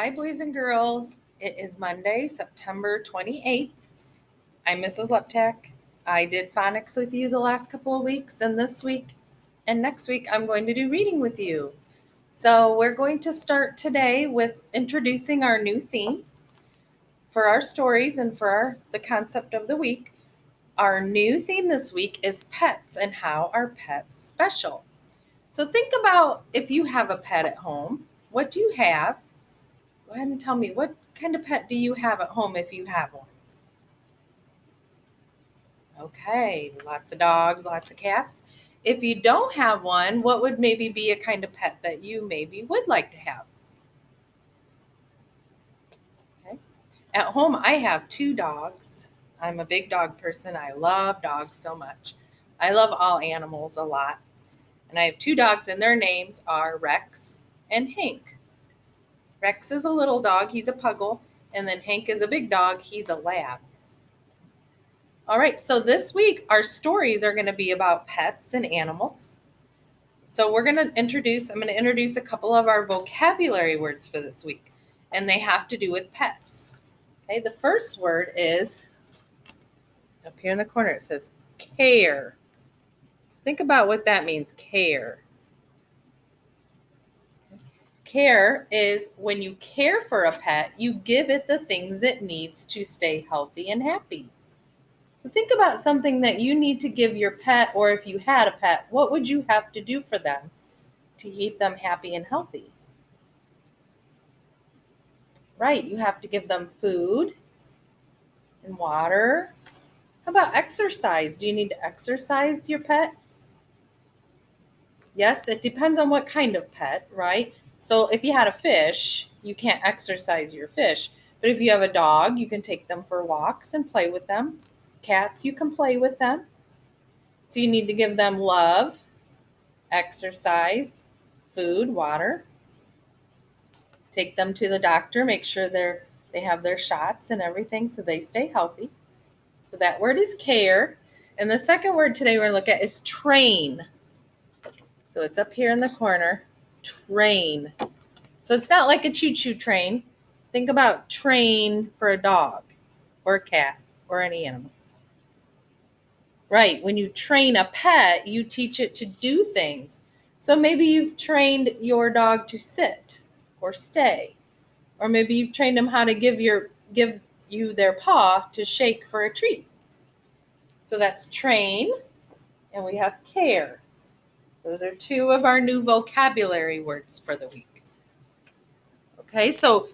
Hi, boys and girls. It is Monday, September 28th. I'm Mrs. Leptak. I did phonics with you the last couple of weeks, and this week and next week I'm going to do reading with you. So we're going to start today with introducing our new theme for our stories and for the concept of the week. Our new theme this week is pets and how are pets special. So think about if you have a pet at home, what do you have? Go ahead and tell me, what kind of pet do you have at home if you have one? Okay, lots of dogs, lots of cats. If you don't have one, what would maybe be a kind of pet that you maybe would like to have? Okay. At home, I have 2 dogs. I'm a big dog person. I love dogs so much. I love all animals a lot. And I have 2 dogs, and their names are Rex and Hank. Rex is a little dog, he's a puggle, and then Hank is a big dog, he's a lab. All right, so this week our stories are going to be about pets and animals. So I'm going to introduce a couple of our vocabulary words for this week, and they have to do with pets. Okay, the first word is up here in the corner. It says care. So think about what that means, care. Care is when you care for a pet, you give it the things it needs to stay healthy and happy. So think about something that you need to give your pet, or if you had a pet, what would you have to do for them to keep them happy and healthy? Right, you have to give them food and water. How about exercise? Do you need to exercise your pet? Yes, it depends on what kind of pet, right? So if you had a fish, you can't exercise your fish. But if you have a dog, you can take them for walks and play with them. Cats, you can play with them. So you need to give them love, exercise, food, water. Take them to the doctor, make sure they have their shots and everything so they stay healthy. So that word is care. And the second word today we're going to look at is train. So it's up here in the corner, train. So it's not like a choo-choo train. Think about train for a dog or a cat or any animal. Right, when you train a pet, you teach it to do things. So maybe you've trained your dog to sit or stay. Or maybe you've trained them how to give you their paw to shake for a treat. So that's train, and we have care. Those are 2 of our new vocabulary words for the week. Okay, so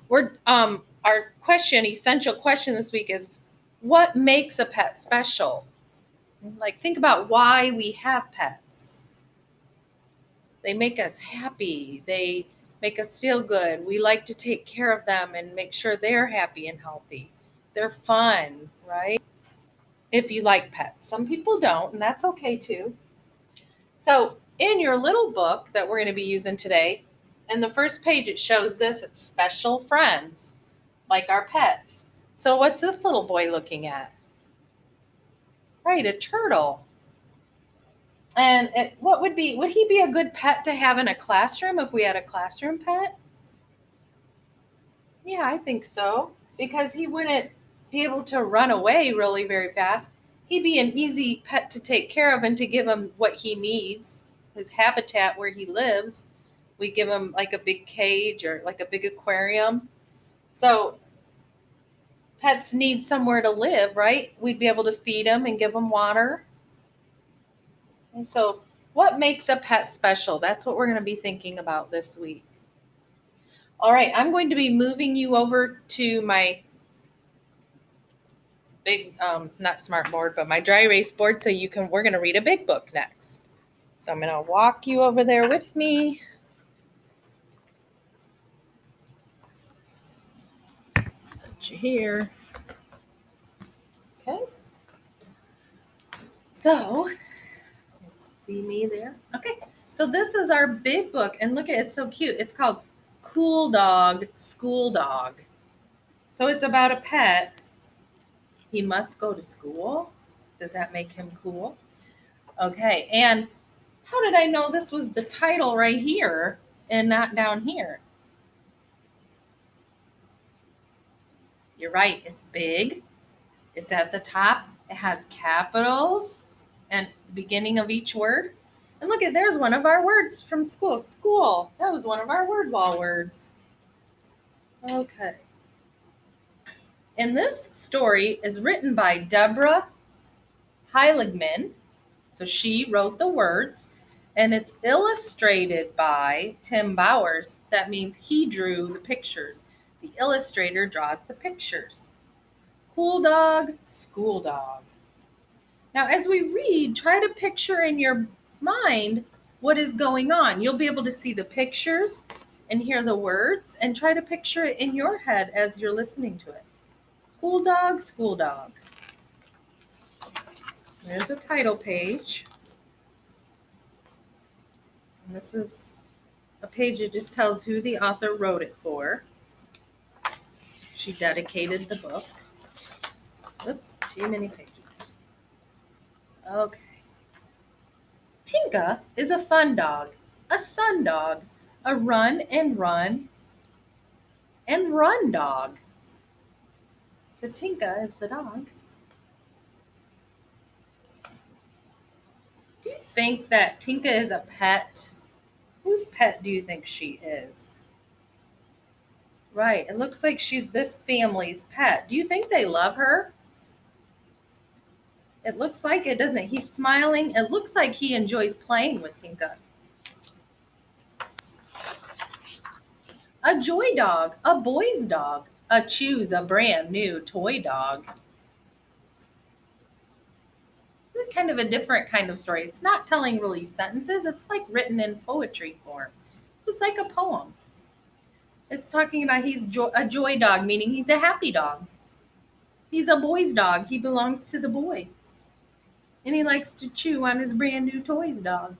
our essential question this week is, what makes a pet special? Like, think about why we have pets. They make us happy. They make us feel good. We like to take care of them and make sure they're happy and healthy. They're fun, right? If you like pets. Some people don't, and that's okay too. So in your little book that we're going to be using today, in the first page it shows this. It's special friends, like our pets. So what's this little boy looking at? Right, a turtle. And would he be a good pet to have in a classroom if we had a classroom pet? Yeah, I think so. Because he wouldn't be able to run away really very fast. He'd be an easy pet to take care of and to give him what he needs, his habitat where he lives. We give him like a big cage or like a big aquarium. So pets need somewhere to live, right? We'd be able to feed them and give them water. And so what makes a pet special? That's what we're going to be thinking about this week. All right, I'm going to be moving you over to my big, not smart board, but my dry erase board so we're going to read a big book next. So I'm going to walk you over there with me. Set you here. Okay. So, see me there? Okay. So this is our big book, and look at it, it's so cute. It's called Cool Dog, School Dog. So it's about a pet. He must go to school. Does that make him cool? Okay. And how did I know this was the title right here and not down here? You're right, it's big. It's at the top. It has capitals and the beginning of each word. And look at, there's one of our words from school. School. That was one of our word wall words. Okay. And this story is written by Deborah Heiligman. So she wrote the words, and it's illustrated by Tim Bowers. That means he drew the pictures. The illustrator draws the pictures. Cool dog, school dog. Now, as we read, try to picture in your mind what is going on. You'll be able to see the pictures and hear the words, and try to picture it in your head as you're listening to it. Cool dog, school dog. There's a title page. And this is a page that just tells who the author wrote it for. She dedicated the book. Oops, too many pages. Okay. Tinka is a fun dog, a sun dog, a run and run dog. So Tinka is the dog. Do you think that Tinka is a pet? Whose pet do you think she is? Right, it looks like she's this family's pet. Do you think they love her? It looks like it, doesn't it? He's smiling. It looks like he enjoys playing with Tinka. A joy dog, a boy's dog, choose a brand new toy dog. It's kind of a different kind of story. It's not telling really sentences. It's like written in poetry form. So it's like a poem. It's talking about he's a joy dog, meaning he's a happy dog. He's a boy's dog. He belongs to the boy. And he likes to chew on his brand new toys dog.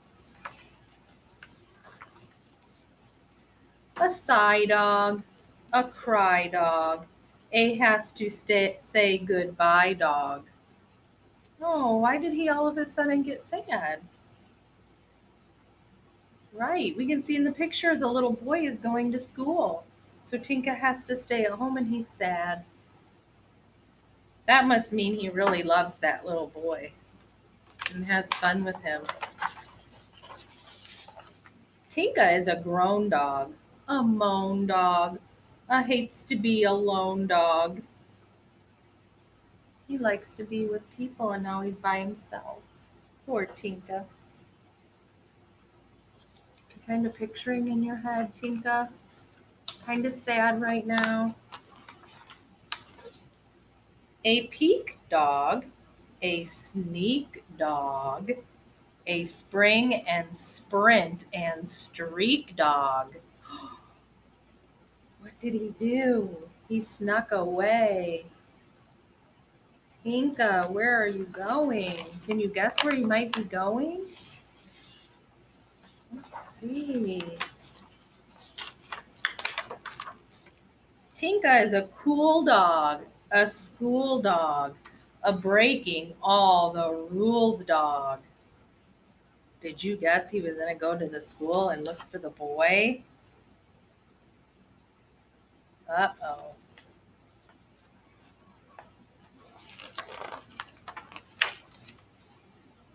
A sigh dog, a cry dog, a has to say goodbye dog. Oh, why did he all of a sudden get sad? Right, we can see in the picture the little boy is going to school. So Tinka has to stay at home and he's sad. That must mean he really loves that little boy and has fun with him. Tinka is a grown dog, a moan dog, a hates to be alone dog. He likes to be with people and now he's by himself. Poor Tinka. Kind of picturing in your head, Tinka. Kind of sad right now. A peak dog, a sneak dog, a spring and sprint and streak dog. What did he do? He snuck away. Tinka, where are you going? Can you guess where he might be going? Let's see. Tinka is a cool dog, a school dog, a breaking all the rules dog. Did you guess he was going to go to the school and look for the boy? Uh-oh.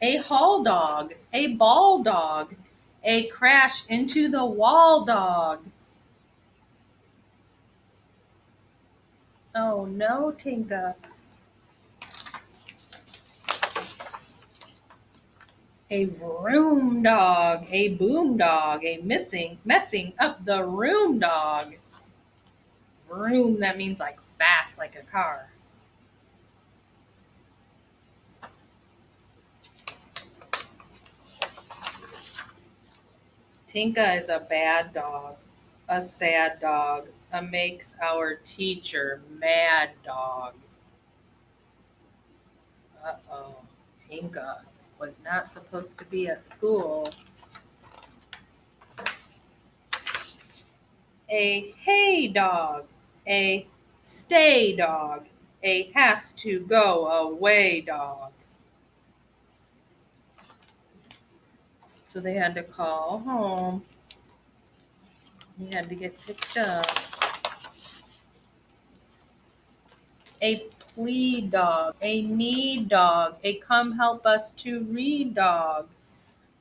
A hall dog, a ball dog, a crash into the wall dog. Oh no, Tinka. A vroom dog, a boom dog, a messing up the room dog. Vroom, that means like fast, like a car. Tinka is a bad dog, a sad dog, a makes our teacher mad dog. Uh-oh, Tinka was not supposed to be at school. A hey dog, a stay dog, a has to go away dog. So they had to call home. He had to get picked up. a plead dog, a need dog, a come help us to read dog.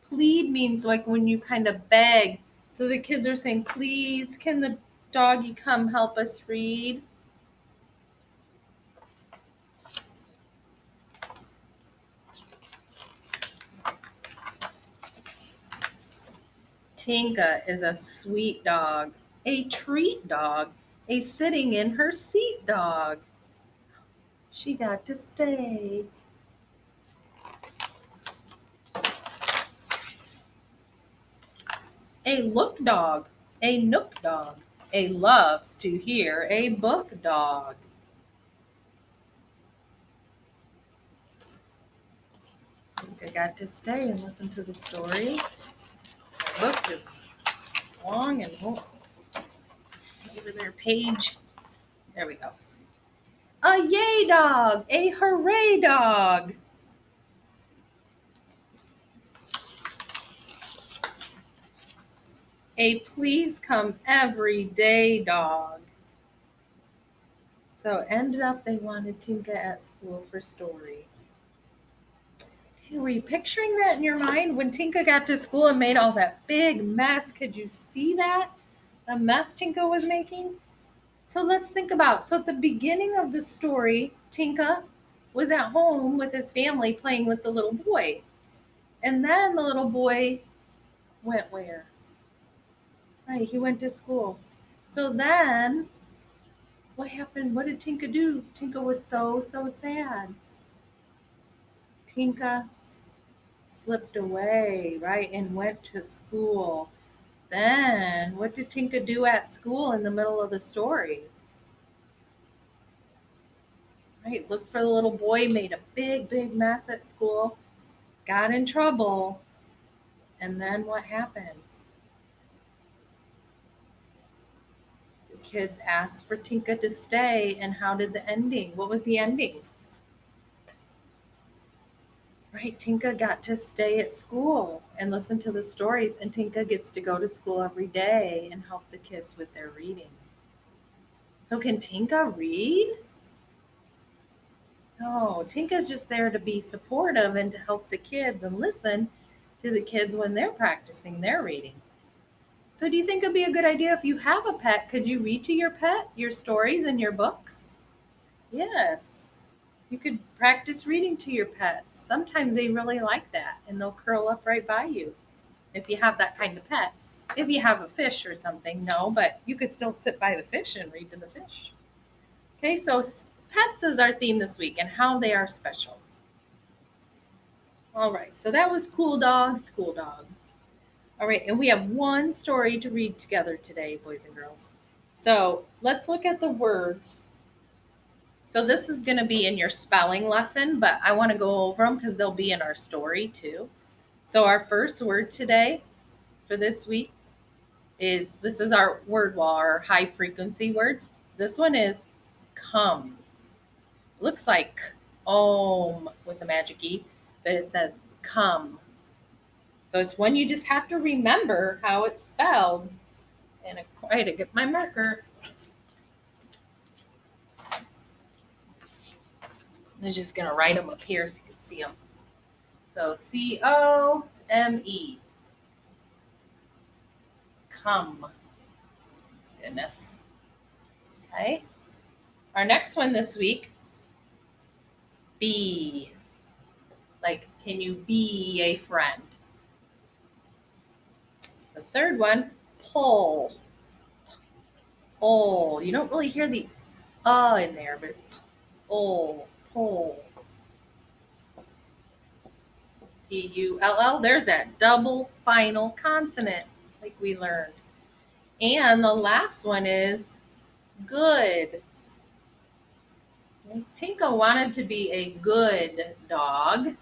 Plead means like when you kind of beg. So the kids are saying, please, can the doggy come help us read? Tinka is a sweet dog, a treat dog, a sitting in her seat dog. She got to stay. A look dog, a nook dog, a loves to hear a book dog. I got to stay and listen to the story. The book is long and over their page. There we go. A yay dog, a hooray dog. A please come every day dog. So ended up they wanted Tinka at school for story. Were you picturing that in your mind when Tinka got to school and made all that big mess? Could you see that? The mess Tinka was making? So let's think about. So at the beginning of the story, Tinka was at home with his family playing with the little boy. And then the little boy went where? Right, he went to school. So then what happened? What did Tinka do? Tinka was so sad. Tinka slipped away, right, and went to school. Then what did Tinka do at school in the middle of the story? Right, look for the little boy, made a big mess at school, got in trouble, and then what happened? The kids asked for Tinka to stay, and how did the ending? What was the ending? Right, Tinka got to stay at school and listen to the stories, and Tinka gets to go to school every day and help the kids with their reading. So can Tinka read? No, Tinka's just there to be supportive and to help the kids and listen to the kids when they're practicing their reading. So do you think it'd be a good idea if you have a pet, could you read to your pet your stories and your books? Yes. You could practice reading to your pets. Sometimes they really like that and they'll curl up right by you if you have that kind of pet. If you have a fish or something, no, but you could still sit by the fish and read to the fish. Okay, so pets is our theme this week and how they are special. All right, so that was cool dog, school dog. All right, and we have one story to read together today, boys and girls. So let's look at the words. So this is going to be in your spelling lesson, but I want to go over them because they'll be in our story too. So our first word today for this week is, this is our word wall, our high frequency words. This one is come. It looks like om with a magic E, but it says come. So it's one you just have to remember how it's spelled. And I had to get my marker. I'm just going to write them up here so you can see them. So C-O-M-E. Come. Goodness. Okay. Our next one this week, be. Like, can you be a friend? The third one, pull. Pull. You don't really hear the in there, but it's pull. Pull. P-U-L-L. There's that double final consonant like we learned. And the last one is good. Tinka wanted to be a good dog,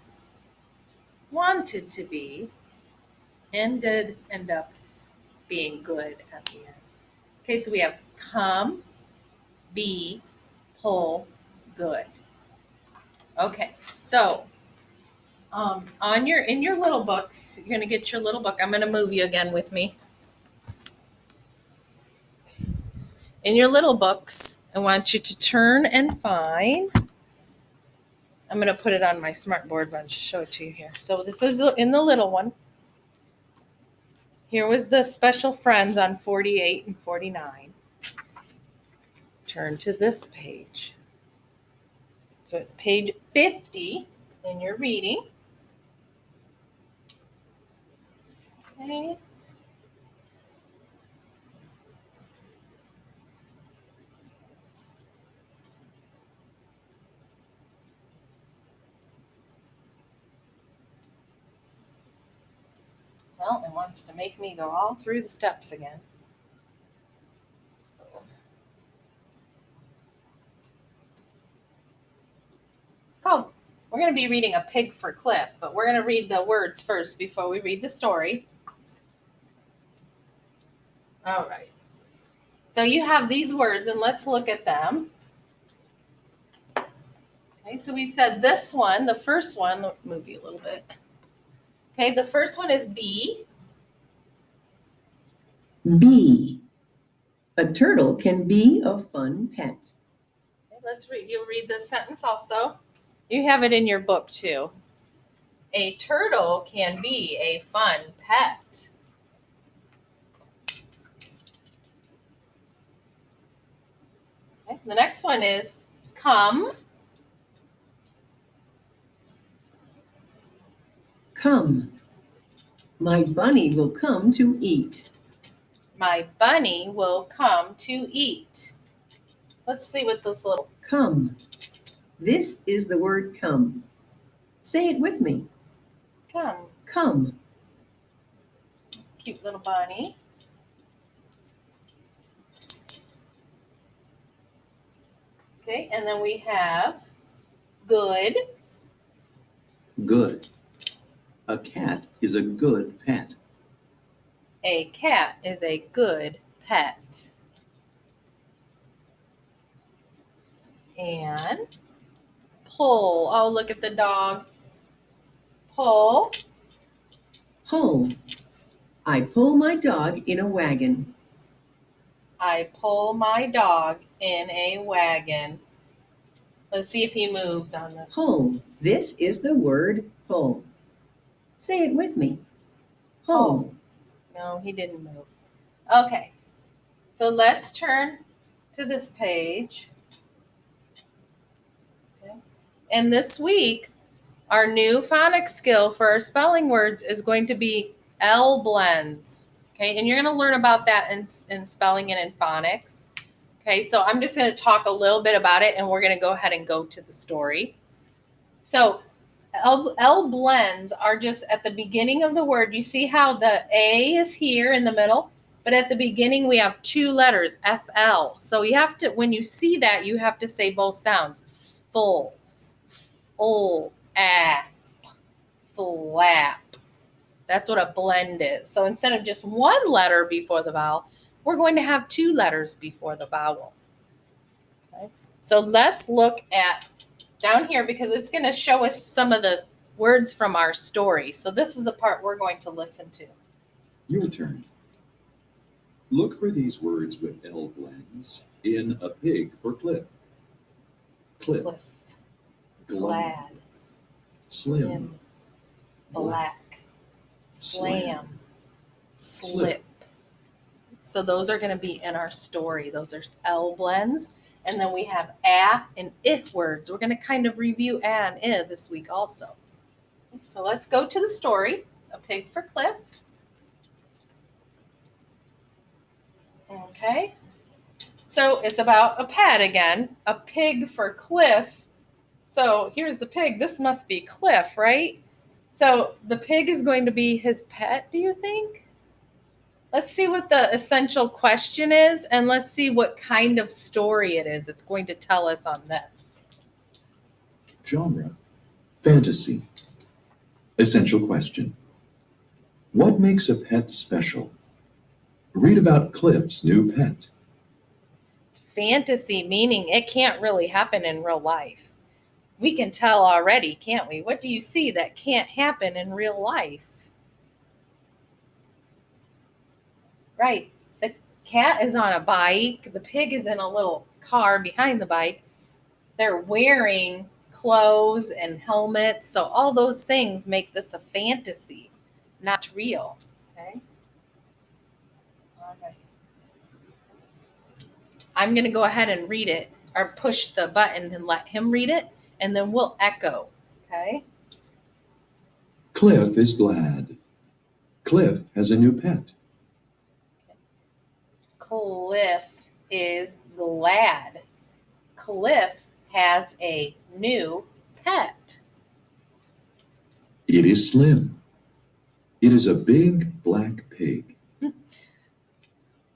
wanted to be, and did end up being good at the end. Okay, so we have come, be, pull, good. Okay, so in your little books, you're gonna get your little book. I'm gonna move you again with me. In your little books, I want you to turn and find. I'm going to put it on my smart board, but I'll just show it to you here. So this is in the little one. Here was the special friends on 48 and 49. Turn to this page. So it's page 50 in your reading. Okay. Well, it wants to make me go all through the steps again. It's called, we're going to be reading A Pig for Cliff, but we're going to read the words first before we read the story. All right. So you have these words, and let's look at them. Okay, so we said this one, the first one, let me move you a little bit. Okay, the first one is B. B. A turtle can be a fun pet. Okay, let's read. You'll read this sentence also. You have it in your book too. A turtle can be a fun pet. Okay, the next one is come. Come. My bunny will come to eat. My bunny will come to eat. Let's see what this little. Come. This is the word come. Say it with me. Come. Come. Cute little bunny. Okay, and then we have good. Good. A cat is a good pet. A cat is a good pet. And pull. Oh, look at the dog. Pull. Pull. I pull my dog in a wagon. I pull my dog in a wagon. Let's see if he moves on this. Pull. This is the word pull. Say it with me. Pull. No, he didn't move. Okay, so let's turn to this page. Okay. And this week, our new phonics skill for our spelling words is going to be L blends. Okay, and you're going to learn about that in spelling and in phonics. Okay, so I'm just going to talk a little bit about it, and we're going to go ahead and go to the story. So L blends are just at the beginning of the word. You see how the A is here in the middle, but at the beginning we have two letters, FL. So you have to, when you see that, you have to say both sounds. Full, full, app, flap. That's what a blend is. So instead of just one letter before the vowel, we're going to have two letters before the vowel. Okay. So let's look at down here because it's going to show us some of the words from our story. So this is the part we're going to listen to. Your turn. Look for these words with L blends in A Pig for Cliff. Cliff, Cliff, glad, glad, slim, black, slam, slip. slip. So those are going to be in our story. Those are L blends. And then we have a and it words. We're going to kind of review a and I this week also. So let's go to the story, A Pig for Cliff. Okay. So it's about a pet again, a pig for Cliff. So here's the pig. This must be Cliff, right? So the pig is going to be his pet, do you think? Let's see what the essential question is, and let's see what kind of story it is. It's going to tell us on this. Genre, fantasy. Essential question. What makes a pet special? Read about Cliff's new pet. It's fantasy, meaning it can't really happen in real life. We can tell already, can't we? What do you see that can't happen in real life? Right. The cat is on a bike. The pig is in a little car behind the bike. They're wearing clothes and helmets. So all those things make this a fantasy, not real. Okay. All right. I'm going to go ahead and read it, or push the button and let him read it, and then we'll echo. Okay. Cliff is glad. Cliff has a new pet. Cliff is glad. Cliff has a new pet. It is Slim. It is a big black pig.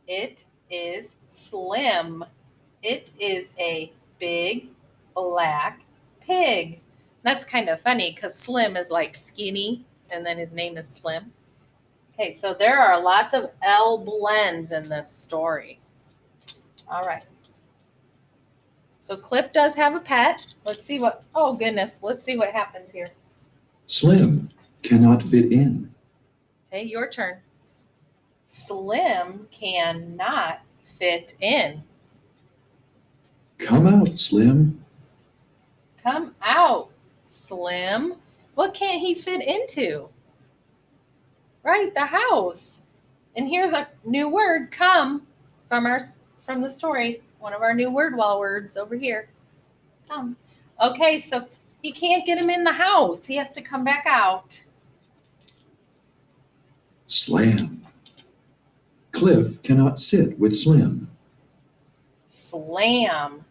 It is Slim. It is a big black pig. That's kind of funny because Slim is like skinny, and then his name is Slim. Okay, so there are lots of L blends in this story. All right. So Cliff does have a pet. Let's see what, oh goodness, let's see what happens here. Slim cannot fit in. Okay, your turn. Slim cannot fit in. Come out, Slim. Come out, Slim. What can't he fit into? Right, the house. And here's a new word, come, from the story. One of our new word wall words over here. Come. Okay, so he can't get him in the house. He has to come back out. Slam. Cliff cannot sit with Slim. Slam.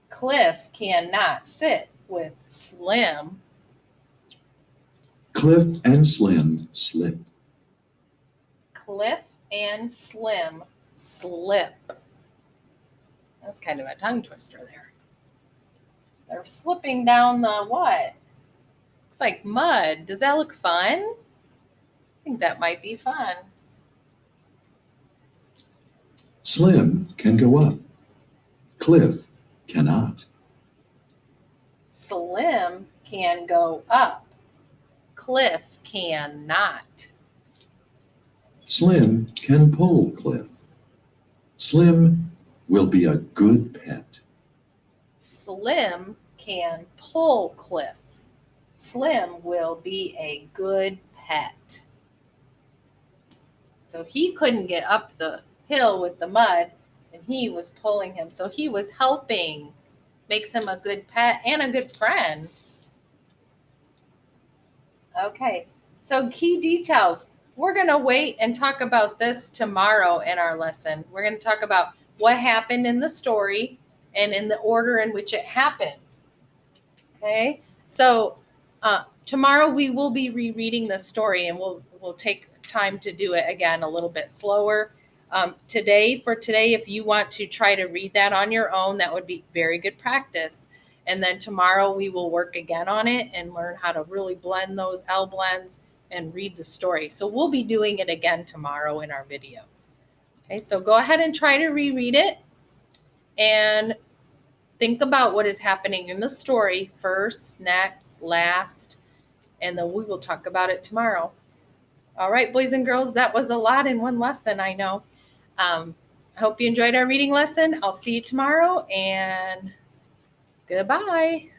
Cliff cannot sit with Slim. Cliff and Slim slip. Cliff and Slim slip. That's kind of a tongue twister there. They're slipping down the what? Looks like mud. Does that look fun? I think that might be fun. Slim can go up. Cliff cannot. Slim can go up. Cliff cannot. Slim can pull Cliff. Slim will be a good pet. Slim can pull Cliff. Slim will be a good pet. So he couldn't get up the hill with the mud, and he was pulling him. So he was helping. Makes him a good pet and a good friend. Okay, so key details. We're going to wait and talk about this tomorrow in our lesson. We're going to talk about what happened in the story and in the order in which it happened. Okay, so tomorrow we will be rereading the story, and we'll take time to do it again a little bit slower. Today, if you want to try to read that on your own, that would be very good practice. And then tomorrow we will work again on it and learn how to really blend those L blends and read the story. So we'll be doing it again tomorrow in our video. Okay, so go ahead and try to reread it and think about what is happening in the story first, next, last, and then we will talk about it tomorrow. All right, boys and girls, that was a lot in one lesson, I know. I hope you enjoyed our reading lesson. I'll see you tomorrow, and goodbye.